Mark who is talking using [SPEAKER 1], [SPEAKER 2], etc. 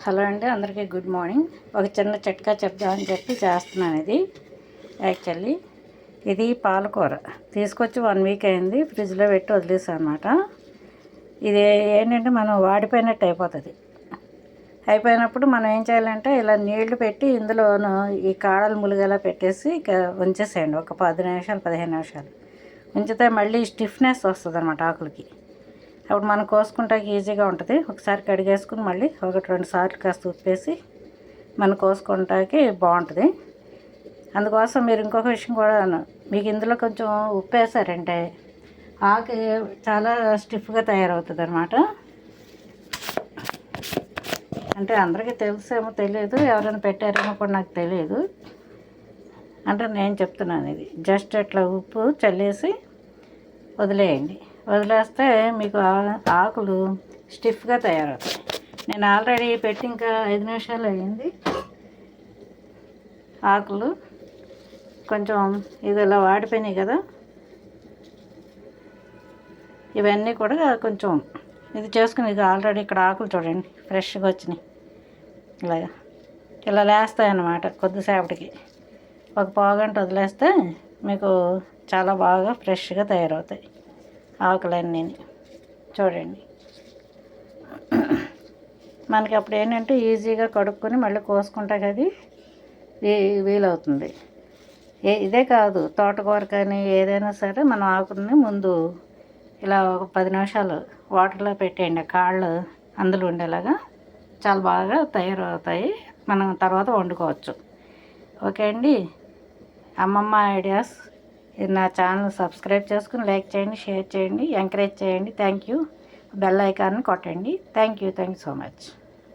[SPEAKER 1] Hello అండి, అందరికీ good morning. ఒక చిన్న చిట్కా చెప్దామని చెప్పి చేస్తున్నాను. యాక్చువల్లీ ఇది పాలకూర తీసుకొచ్చి 1 వీక్ అయింది, ఫ్రిడ్జ్లో పెట్టి వదిలేసాను అనమాట. ఇది ఏంటంటే మనం వాడిపోయినట్టు అయిపోయినప్పుడు మనం ఏం చేయాలంటే ఇలా నీళ్లు పెట్టి ఇందులోనూ ఈ కాడలు ములిగేలా పెట్టేసి ఉంచేసేయండి. ఒక 10 నిమిషాలు 15 నిమిషాలు ఉంచితే మళ్ళీ స్టిఫ్నెస్ వస్తుంది అనమాట ఆకులకి. అప్పుడు మనం కోసుకుంటానికి ఈజీగా ఉంటుంది. ఒకసారి కడిగేసుకుని మళ్ళీ 1-2 సార్లు కాస్త ఉప్పేసి మనం కోసుకుంటానికి బాగుంటుంది. అందుకోసం మీరు ఇంకొక విషయం కూడా, మీకు ఇందులో కొంచెం ఉప్పు వేసారంటే ఆకు చాలా స్టిఫ్గా తయారవుతుంది అనమాట. అంటే అందరికీ తెలుసేమో తెలియదు, ఎవరైనా పెట్టారేమో కూడా నాకు తెలియదు. అంటే నేను చెప్తున్నాను, ఇది జస్ట్ ఇట్లా ఉప్పు చల్లేసి వదిలేయండి. వదిలేస్తే మీకు ఆకులు స్టిఫ్గా తయారవుతాయి. నేను ఆల్రెడీ పెట్టి ఇంకా 5 నిమిషాలు అయ్యింది. ఆకులు కొంచెం ఇది ఇలా వాడిపోయినాయి కదా, ఇవన్నీ కూడా కొంచెం ఇది చేసుకుని, ఇది ఆల్రెడీ ఇక్కడ ఆకులు చూడండి ఫ్రెష్గా వచ్చినాయి. ఇలా లేస్తాయి అన్నమాట. కొద్దిసేపటికి ఒక పావుగంట వదిలేస్తే మీకు చాలా బాగా ఫ్రెష్గా తయారవుతాయి ఆకులన్నీ. చూడండి, మనకి అప్పుడు ఏంటంటే ఈజీగా కడుక్కొని మళ్ళీ కోసుకుంటా అది వీలవుతుంది. ఇదే కాదు, తోటకూర కానీ ఏదైనా సరే మనం ఆకుని ముందు ఇలా ఒక 10 నిమిషాలు వాటర్లో పెట్టేయండి. కాళ్ళు అందులో ఉండేలాగా చాలా బాగా తయారవుతాయి. మనం తర్వాత వండుకోవచ్చు. ఓకే అండి, అమ్మమ్మ ఐడియాస్. ఇది నా ఛానల్ సబ్స్క్రైబ్ చేసుకుని లైక్ చేయండి, షేర్ చేయండి, ఎంకరేజ్ చేయండి. Thank you. బెల్ ఐకాన్ని కొట్టండి. Thank you so much.